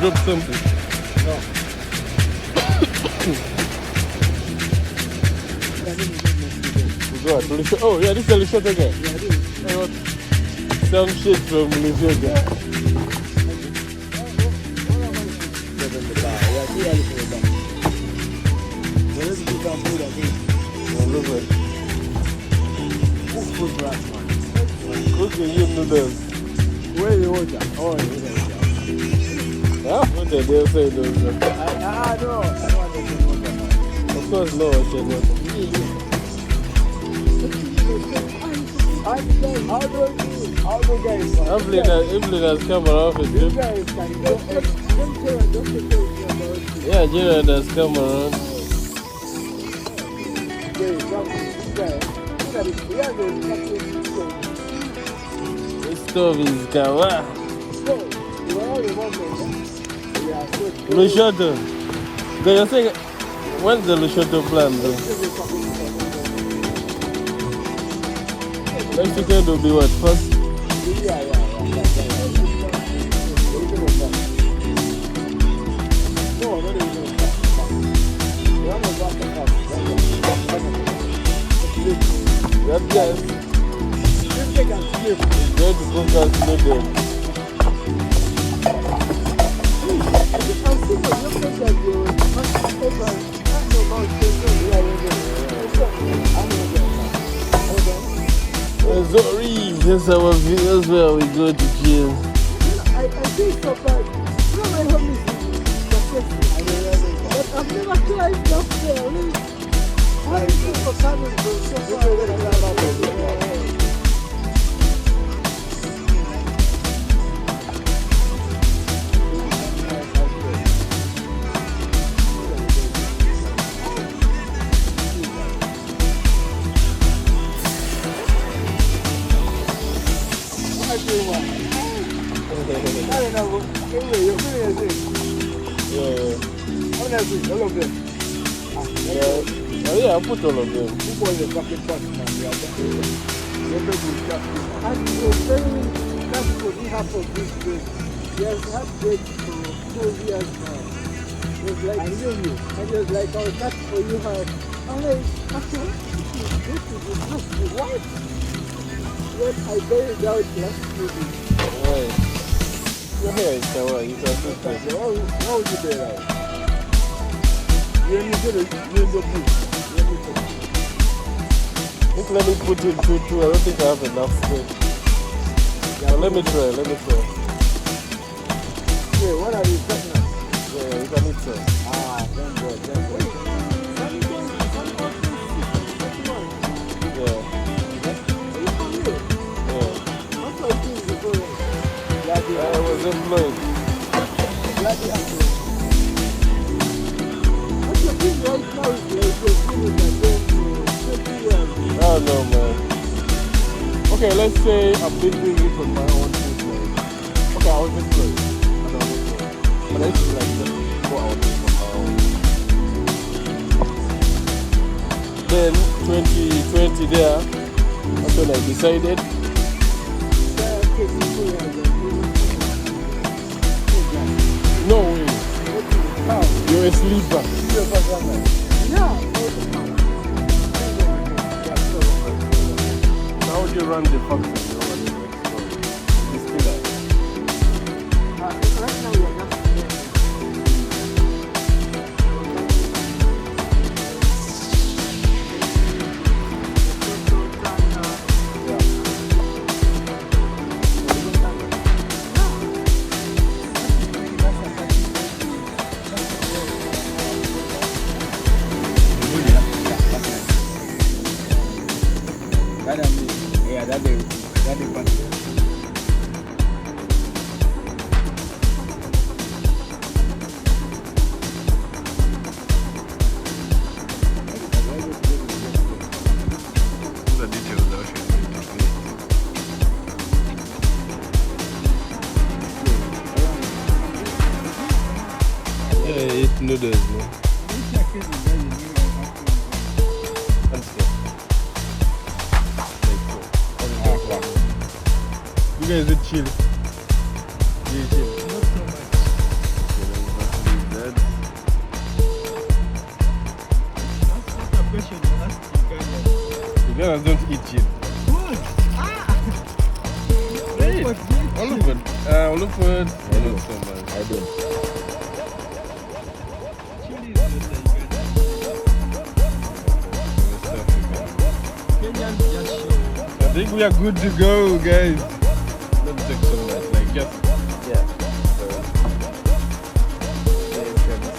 drop something? No. Oh, yeah, this is Lesotho guy. Yeah, this is. Some shit from Lesotho. Yeah. Cooking you noodles. Where you order? Oh, you Huh? What did they say those? no. I don't Of course, no, I said that. How do you guys? Evelyn has come around with You you. guys can go and Yeah, Jared has come around. This stove is Kawa. Lesotho. Then you're saying, when's the Lesotho plan, though? Next weekend will be what, first? Yes. It's going to cook us noodles. Zori, that's our videos where we go to jail. I think so bad. No, my home is but I've never climbed up there. I think for coming to so far. All of them. Oh, yeah, I put all of them. Who was the bucket pot? And it's very that's what we have for this place. We have had break for 12 years now. It's like I knew you. And it was like, oh, that's for you have. I'm like, actually, this is the house. What? When I buried out last week. Right. Your hair is Kawa, you can put that. How would you bury out? Let me put it. Let me put in two. I don't think I have enough space. But let me try. Yeah, what are you talking about? Yeah, you can eat some. Thank God. Yeah. I was employed. Oh no, man. Okay, let's say I'm doing it on my own business. Okay, I was employed. But I used to like just go out on my own. Then 2020 there, that's when I decided. No way. You're a sleeper. Yeah. How would you run the factory? Right now we are just eat noodles, man. You guys eat chili? You eat chili? not so much. question you asked Uganda. Ugandans don't eat cheese. Good. They eat. What do you All cheese? of it. All of it. Not so much. I don't. Chili is not Uganda. West Africa. Kenyans just show. I think we are good to go, guys. Not take so much. Like just. Yeah. So,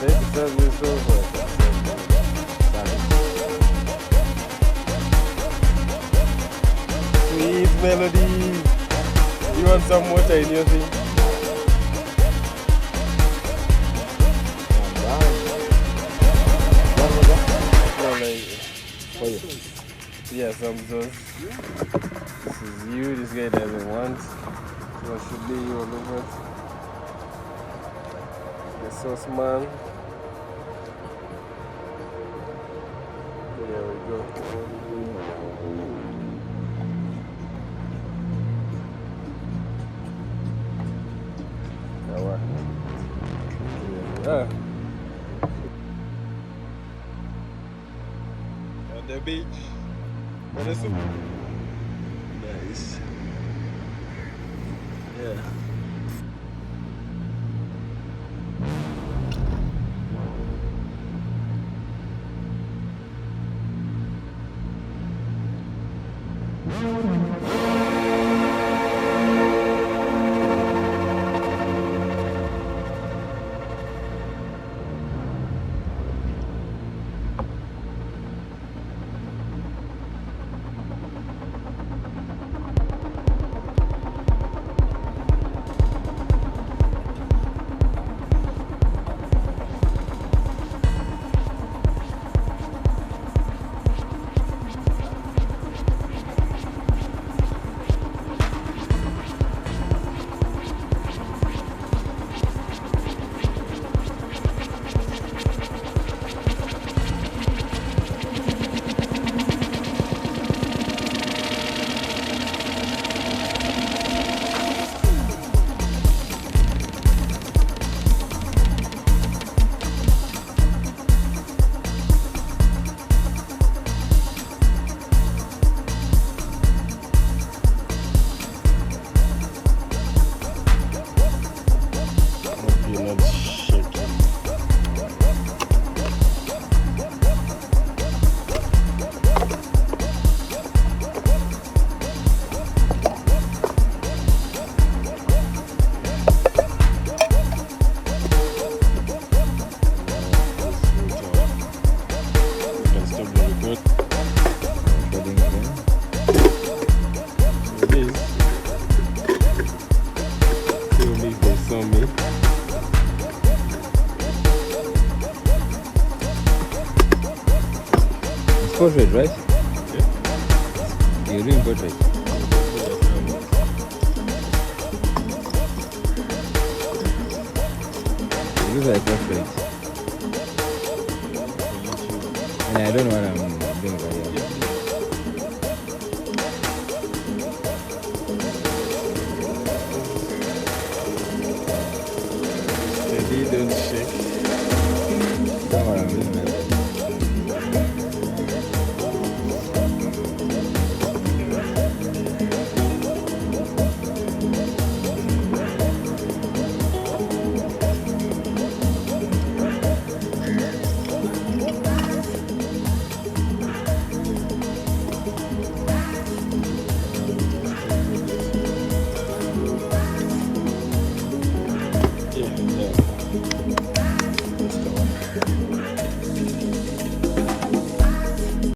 say to serve you so much. Sweet melody. You want some water in your thing? No, like, For you. yeah, some sauce. This is you. This guy doesn't want. So it should be you all over. The sauce man. There we go. Yawa. Yeah. On the beach. What is it? Nice. Yeah. Portrait, right? Yeah. You're doing portrait. It looks like portrait. And I don't know what I'm doing right here. Steady, don't shake. Don't know what I'm doing right here.